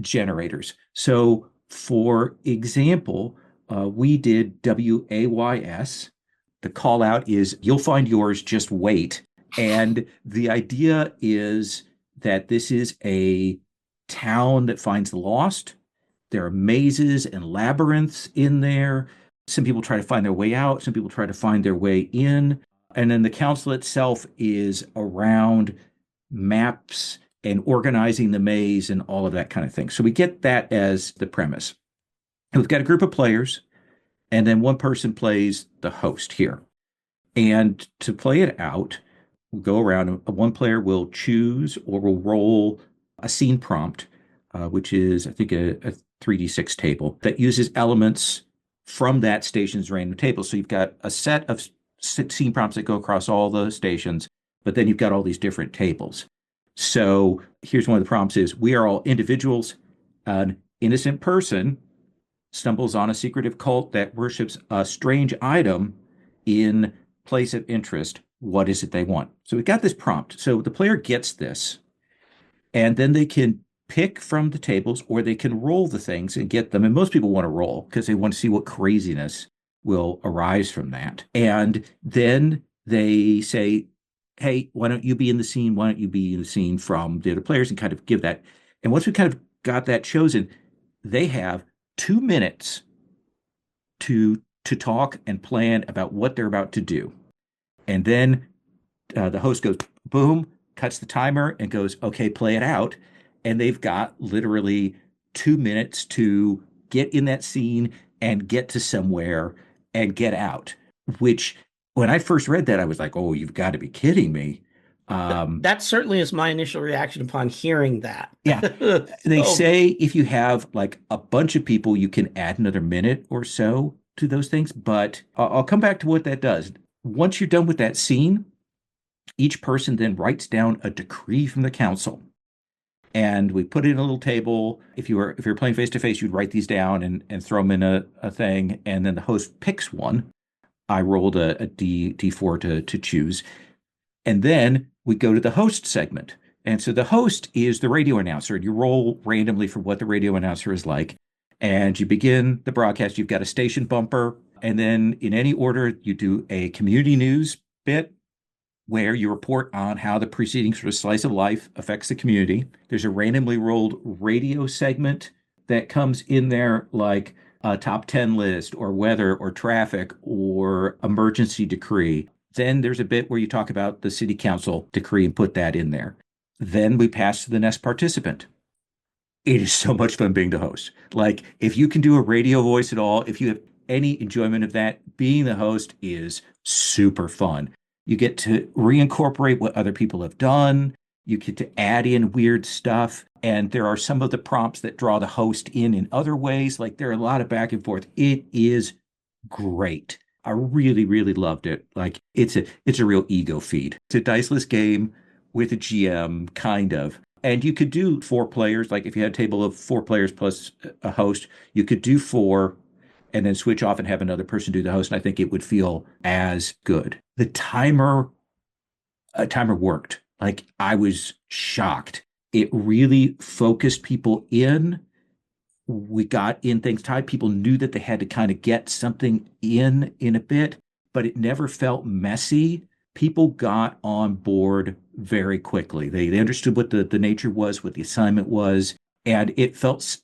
generators. So, for example, we did WAYS. The call out is, you'll find yours, just wait. And the idea is that this is a town that finds the lost. There are mazes and labyrinths in there. Some people try to find their way out. Some people try to find their way in. And then the council itself is around maps and organizing the maze and all of that kind of thing. So we get that as the premise. And we've got a group of players, and then one person plays the host here. And to play it out, we'll go around, and one player will choose or will roll a scene prompt, which is, I think, a 3d6 table that uses elements from that station's random table. So you've got a set of scene prompts that go across all the stations, but then you've got all these different tables. So here's one of the prompts is, we are all individuals. An innocent person stumbles on a secretive cult that worships a strange item in place of interest. What is it they want? So we've got this prompt. So the player gets this, and then they can pick from the tables, or they can roll the things and get them. And most people want to roll because they want to see what craziness will arise from that. And then they say, hey, why don't you be in the scene? Why don't you be in the scene from the other players, and kind of give that. And once we kind of got that chosen, they have 2 minutes to talk and plan about what they're about to do. And then the host goes, boom, cuts the timer and goes, okay, play it out. And they've got literally 2 minutes to get in that scene and get to somewhere and get out, which when I first read that, I was like, oh, you've got to be kidding me. That certainly is my initial reaction upon hearing that. Yeah. They say if you have like a bunch of people, you can add another minute or so to those things. But I'll come back to what that does. Once you're done with that scene, each person then writes down a decree from the council. And we put it in a little table. If you're playing face to face, you'd write these down and throw them in a thing. And then the host picks one. I rolled a D4 to choose. And then we go to the host segment. And so the host is the radio announcer. And you roll randomly for what the radio announcer is like. And you begin the broadcast. You've got a station bumper. And then in any order, you do a community news bit where you report on how the preceding sort of slice of life affects the community. There's a randomly rolled radio segment that comes in there, like a top 10 list or weather or traffic or emergency decree. Then there's a bit where you talk about the city council decree and put that in there. Then we pass to the next participant. It is so much fun being the host. Like, if you can do a radio voice at all, if you have any enjoyment of that, being the host is super fun. You get to reincorporate what other people have done. You get to add in weird stuff. And there are some of the prompts that draw the host in other ways. Like there are a lot of back and forth. It is great. I really, really loved it. Like it's a real ego feed. It's a diceless game with a GM, kind of. And you could do 4 players. Like if you had a table of 4 players plus a host, you could do 4 and then switch off and have another person do the host. And I think it would feel as good. The timer worked. Like I was shocked. It really focused people in. We got in things tied. People knew that they had to kind of get something in a bit, but it never felt messy. People got on board very quickly. They understood what the nature was, what the assignment was, and it felt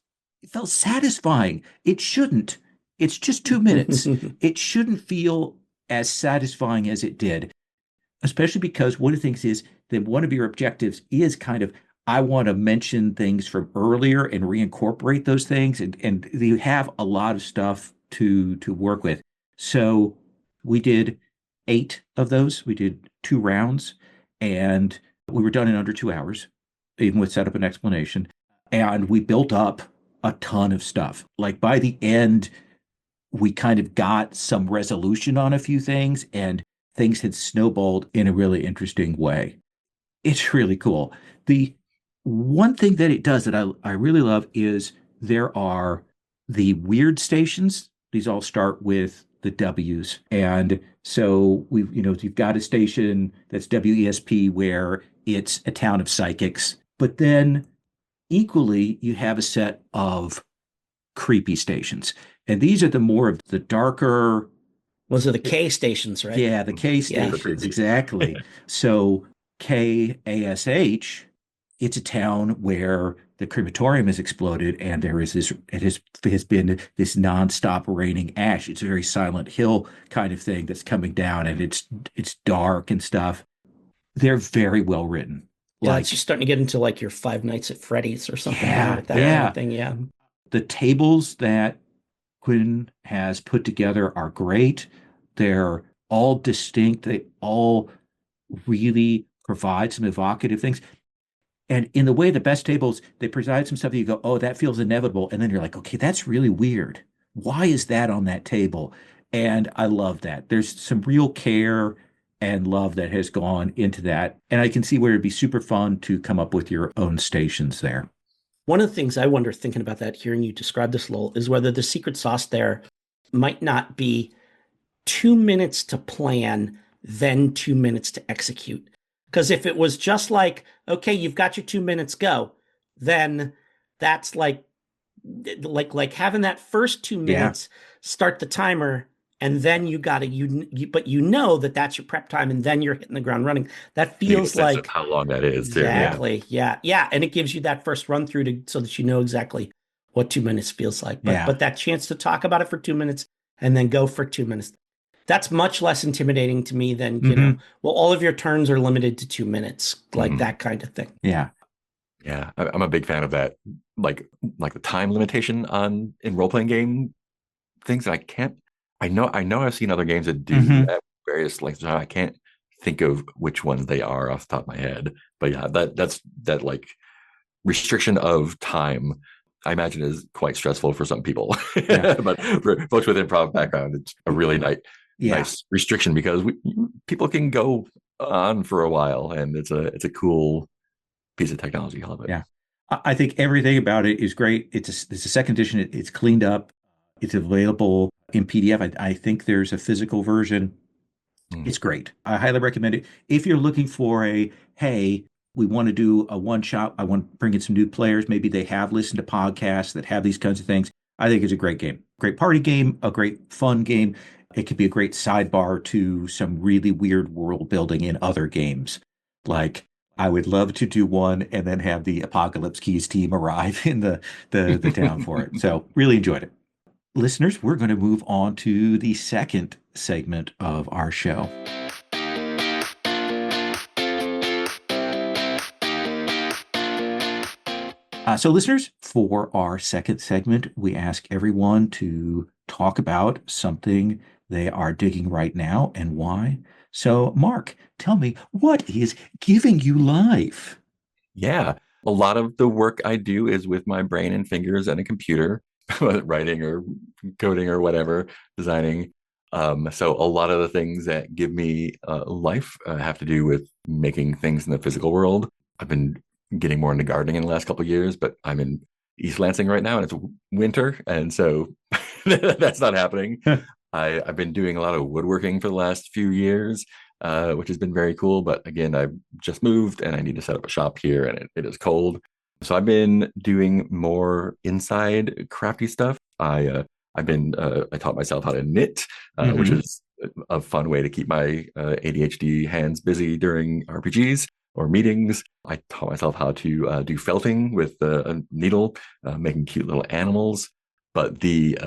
satisfying. It shouldn't. It's just 2 minutes. It shouldn't feel as satisfying as it did, especially because one of the things is that one of your objectives is kind of, I want to mention things from earlier and reincorporate those things. And you have a lot of stuff to work with. So we did 8 of those. We did 2 rounds and we were done in under 2 hours, even with setup and explanation. And we built up a ton of stuff. Like by the end, we kind of got some resolution on a few things and things had snowballed in a really interesting way. It's really cool. The one thing that it does that I really love is there are the weird stations. These all start with the W's. And so you've got a station that's WESP where it's a town of psychics. But then equally, you have a set of creepy stations. And these are the more of the darker. Those are the K stations, right? Yeah, the K stations, exactly. So KASH, it's a town where the crematorium has exploded and there is has been this nonstop raining ash. It's a very Silent Hill kind of thing that's coming down and it's dark and stuff. They're very well written. Yeah, it's just starting to get into like your Five Nights at Freddy's or something. Yeah, that kind of thing. Yeah. The tables that Quinn has put together are great. They're all distinct. They all really provide some evocative things. And in the way the best tables, they provide some stuff that you go, oh, that feels inevitable. And then you're like, okay, that's really weird. Why is that on that table? And I love that. There's some real care and love that has gone into that. And I can see where it'd be super fun to come up with your own stations there. One of the things I wonder, thinking about that, hearing you describe this, Lowell, is whether the secret sauce there might not be 2 minutes to plan, then 2 minutes to execute. Because if it was just like, okay, you've got your 2 minutes, go, then that's like having that first 2 minutes start the timer, and then you got to but that's your prep time, and then you're hitting the ground running. That feels like how long that is. Exactly. Yeah. And it gives you that first run through so that you know exactly what 2 minutes feels like. But that chance to talk about it for 2 minutes and then go for 2 minutes. That's much less intimidating to me than, all of your turns are limited to 2 minutes, like that kind of thing. Yeah. Yeah. I'm a big fan of that. Like the time limitation in role-playing game things that I know I've seen other games that do that various lengths of time. I can't think of which ones they are off the top of my head. But yeah, that's like restriction of time, I imagine, is quite stressful for some people. But for folks with improv background, it's a really nice restriction because people can go on for a while, and it's a cool piece of technology. I love it. Yeah, I think everything about it is great. It's a second edition. It's cleaned up. It's available in PDF. I think there's a physical version. It's great. I highly recommend it. If you're looking for hey, we want to do a one shot, I want to bring in some new players. Maybe they have listened to podcasts that have these kinds of things. I think it's a great game. Great party game, a great fun game. It could be a great sidebar to some really weird world building in other games. Like, I would love to do one and then have the Apocalypse Keys team arrive in the town for it. So really enjoyed it. Listeners, we're going to move on to the second segment of our show. So listeners, for our second segment, we ask everyone to talk about something they are digging right now and why. So, Marc, tell me, what is giving you life? Yeah. A lot of the work I do is with my brain and fingers and a computer, writing or coding or whatever, designing. So a lot of the things that give me life have to do with making things in the physical world. I've been getting more into gardening in the last couple of years, but I'm in East Lansing right now and it's winter. And so that's not happening. I've been doing a lot of woodworking for the last few years, which has been very cool. But again, I've just moved and I need to set up a shop here and it is cold. So I've been doing more inside crafty stuff. I taught myself how to knit, which is a fun way to keep my ADHD hands busy during RPGs or meetings. I taught myself how to do felting with a needle, making cute little animals. But the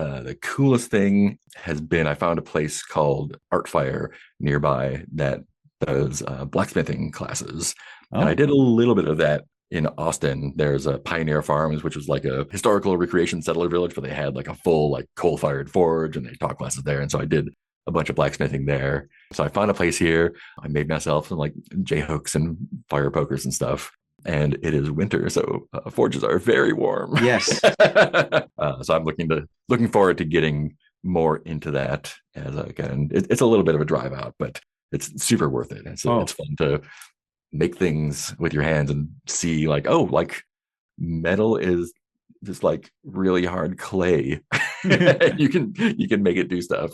coolest thing has been I found a place called Artfire nearby that does blacksmithing classes. Oh. And I did a little bit of that in Austin. There's a Pioneer Farms, which was like a historical recreation settler village, but they had like a full like coal-fired forge and they taught classes there. And so I did a bunch of blacksmithing there. So I found a place here. I made myself some like J-hooks and fire pokers and stuff. And it is winter, so forges are very warm. Yes. So I'm looking forward to getting more into that. As again, it's a little bit of a drive out, but it's super worth it. It's fun to make things with your hands and see like, oh, like metal is just like really hard clay. you can make it do stuff.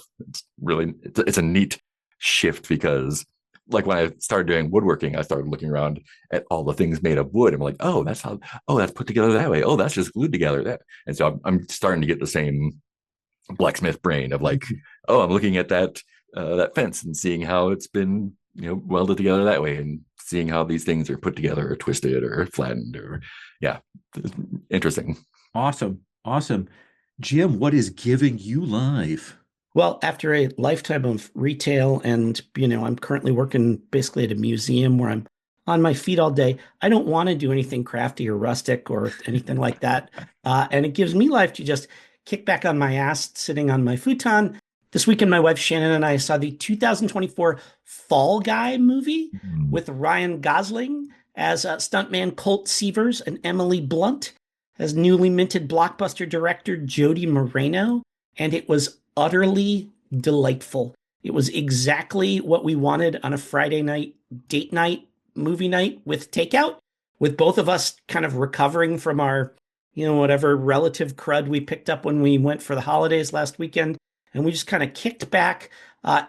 It's a neat shift because like when I started doing woodworking, I started looking around at all the things made of wood. And I'm like, oh, that's put together that way. Oh, that's just glued together that. And so I'm starting to get the same blacksmith brain of like, oh, I'm looking at that fence and seeing how it's been, welded together that way and seeing how these things are put together or twisted or flattened or interesting. Awesome. Jim, what is giving you life? Well, after a lifetime of retail and, I'm currently working basically at a museum where I'm on my feet all day, I don't want to do anything crafty or rustic or anything like that. And it gives me life to just kick back on my ass, sitting on my futon. This weekend, my wife Shannon and I saw the 2024 Fall Guy movie with Ryan Gosling as stuntman Colt Seavers and Emily Blunt as newly minted blockbuster director Jody Moreno. And it was utterly delightful. It was exactly what we wanted on a Friday night, date night, movie night with takeout, with both of us kind of recovering from our, whatever relative crud we picked up when we went for the holidays last weekend. And we just kind of kicked back.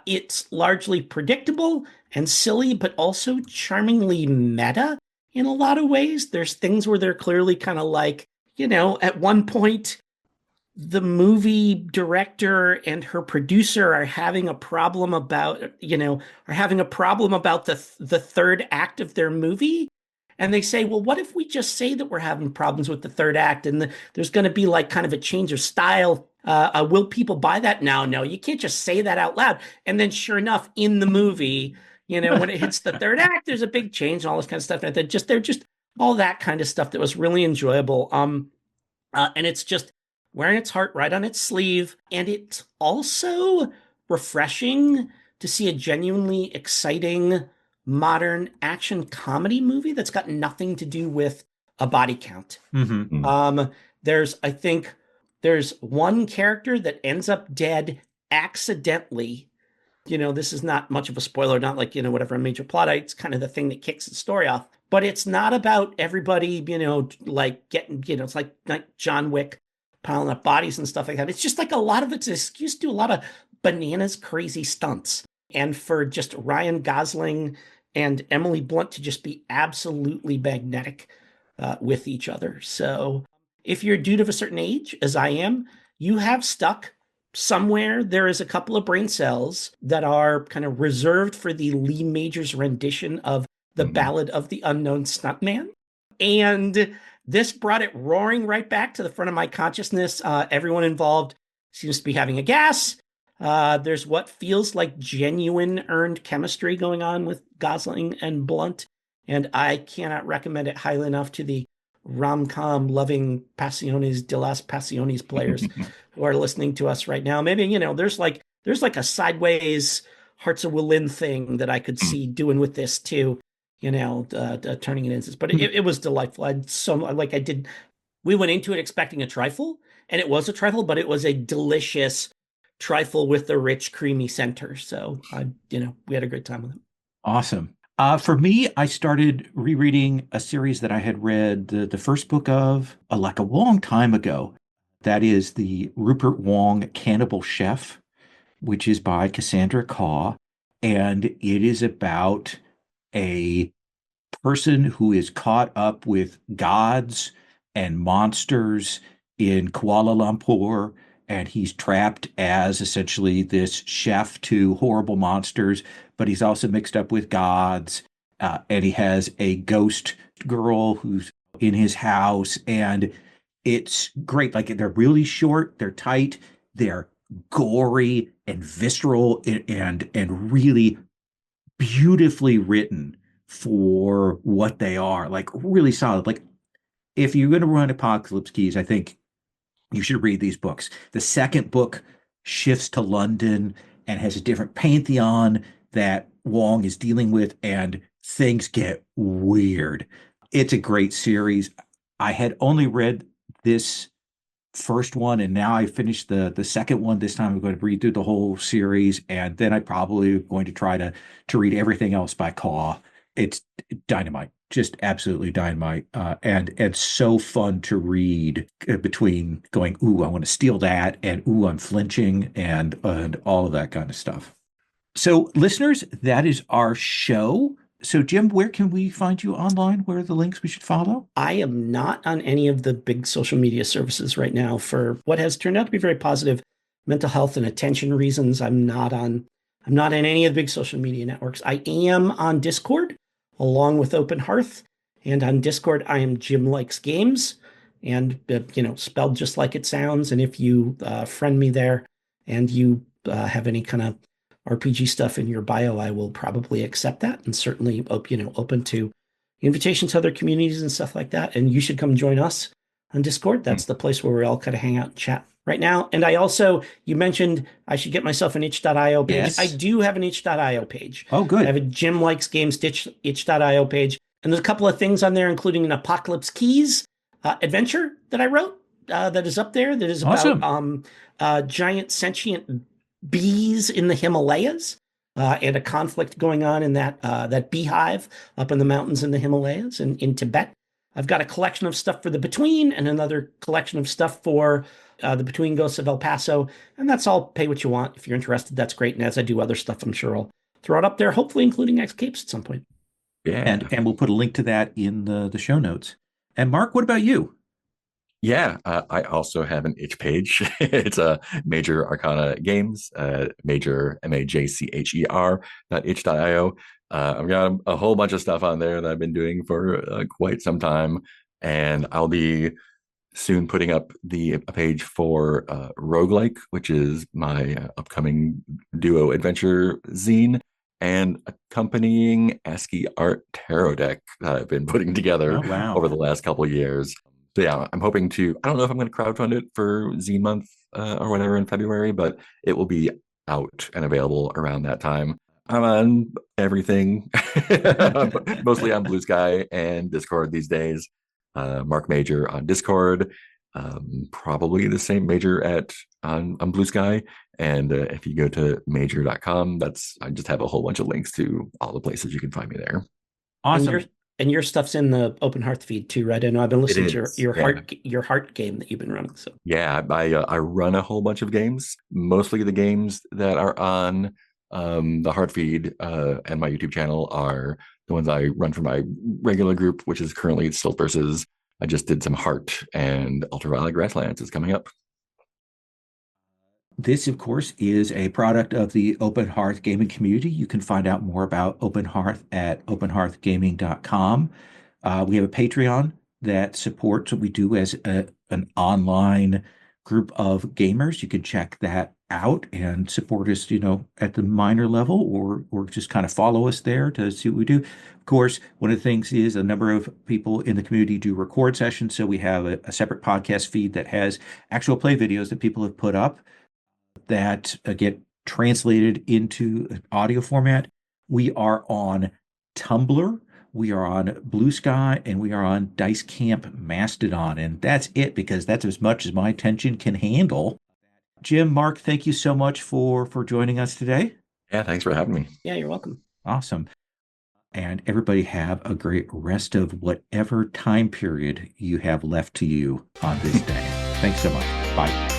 It's largely predictable and silly, but also charmingly meta in a lot of ways. There's things where they're clearly kind of like, at one point, the movie director and her producer are having a problem about, the third act of their movie. And they say, well, what if we just say that we're having problems with the third act and there's going to be like kind of a change of style? Will people buy that? No, you can't just say that out loud. And then sure enough, in the movie, when it hits the third act, there's a big change and all this kind of stuff. And they're just all that kind of stuff that was really enjoyable. And it's just wearing its heart right on its sleeve. And it's also refreshing to see a genuinely exciting modern action comedy movie that's got nothing to do with a body count. There's one character that ends up dead accidentally. This is not much of a spoiler, not like, whatever a major plot. It's kind of the thing that kicks the story off. But it's not about everybody, like getting, it's like John Wick piling up bodies and stuff like that. It's just like a lot of it's an excuse to do a lot of bananas crazy stunts. And for just Ryan Gosling and Emily Blunt to just be absolutely magnetic with each other. So if you're a dude of a certain age, as I am, you have stuck somewhere. There is a couple of brain cells that are kind of reserved for the Lee Majors rendition of the Ballad of the Unknown Stuntman. And this brought it roaring right back to the front of my consciousness. Everyone involved seems to be having a gas. There's what feels like genuine earned chemistry going on with Gosling and Blunt. And I cannot recommend it highly enough to the rom-com loving Passiones de las Passiones players who are listening to us right now. Maybe, there's like a sideways Hearts of Wallin thing that I could see doing with this too, turning it into. But it was delightful. We went into it expecting a trifle, and it was a trifle, but it was a delicious trifle with the rich, creamy center. So we had a great time with it. Awesome. For me, I started rereading a series that I had read the first book of like a long time ago. That is the Rupert Wong Cannibal Chef, which is by Cassandra Khaw. And it is about a person who is caught up with gods and monsters in Kuala Lumpur, and he's trapped as essentially this chef to horrible monsters, but he's also mixed up with gods. And he has a ghost girl who's in his house, and it's great. Like they're really short, they're tight, they're gory and visceral and really beautifully written for what they are. Like really solid. Like if you're going to run Apocalypse Keys, I think you should read these books. The second book shifts to London and has a different pantheon that Wong is dealing with, and things get weird. It's a great series. I had only read this first one, and now I finished the second one. This time I'm going to read through the whole series, and then I probably going to try to read everything else by Khaw. It's dynamite, just absolutely dynamite, and so fun to read between going, ooh, I want to steal that, and ooh, I'm flinching, and all of that kind of stuff. So, listeners, that is our show. So, Jim, where can we find you online? Where are the links we should follow? I am not on any of the big social media services right now for what has turned out to be very positive mental health and attention reasons. I'm not on any of the big social media networks. I am on Discord along with Open Hearth, and on Discord I am Jim Likes Games, and spelled just like it sounds. And if you friend me there and you have any kind of RPG stuff in your bio, I will probably accept that, and certainly open to invitations to other communities and stuff like that. And you should come join us on Discord. That's the place where we all kind of hang out and chat right now. And I also, you mentioned I should get myself an itch.io page. Yes. I do have an itch.io page. Oh, good. I have a Jim Likes Games itch.io page. And there's a couple of things on there, including an Apocalypse Keys adventure that I wrote that is up there. That is about giant sentient bees in the Himalayas, and a conflict going on in that beehive up in the mountains in the Himalayas and in Tibet. I've got a collection of stuff for the Between and another collection of stuff for the Between Ghosts of El Paso, and that's all. Pay what you want. If you're interested, that's great. And as I do other stuff, I'm sure I'll throw it up there, hopefully including Escapes at some point. Yeah, and we'll put a link to that in the show notes. And Marc, what about you? Yeah, I also have an itch page. It's a Major Arcana Games, Major Majcher .itch.io. I've got a whole bunch of stuff on there that I've been doing for quite some time, and I'll be soon putting up a page for Roguelike, which is my upcoming duo adventure zine, and accompanying ASCII art tarot deck that I've been putting together over the last couple of years. So yeah, I'm hoping to, I don't know if I'm going to crowdfund it for Zine Month or whatever in February, but it will be out and available around that time. I'm on everything, mostly on Blue Sky and Discord these days. Marc Majcher on Discord, probably the same Major on Blue Sky. And if you go to major.com, I just have a whole bunch of links to all the places you can find me there. Awesome. And your stuff's in the Open Hearth feed too, right? I know I've been listening to your heart game that you've been running. So yeah, I run a whole bunch of games. Mostly the games that are on the Heart feed and my YouTube channel are the ones I run for my regular group, which is currently Stilt Versus. I just did some Heart, and Ultraviolet Grasslands is coming up. This, of course, is a product of the Open Hearth Gaming Community. You can find out more about Open Hearth at openhearthgaming.com. We have a Patreon that supports what we do as an online group of gamers. You can check that out and support us, at the minor level, or just kind of follow us there to see what we do. Of course, one of the things is a number of people in the community do record sessions. So we have a separate podcast feed that has actual play videos that people have put up that get translated into audio format. We are on Tumblr, we are on Blue Sky, and we are on Dice Camp Mastodon. And that's it, because that's as much as my attention can handle. Jim, Marc, thank you so much for joining us today. Yeah, thanks for having me. Yeah, you're welcome. Awesome. And everybody have a great rest of whatever time period you have left to you on this day. Thanks so much. Bye.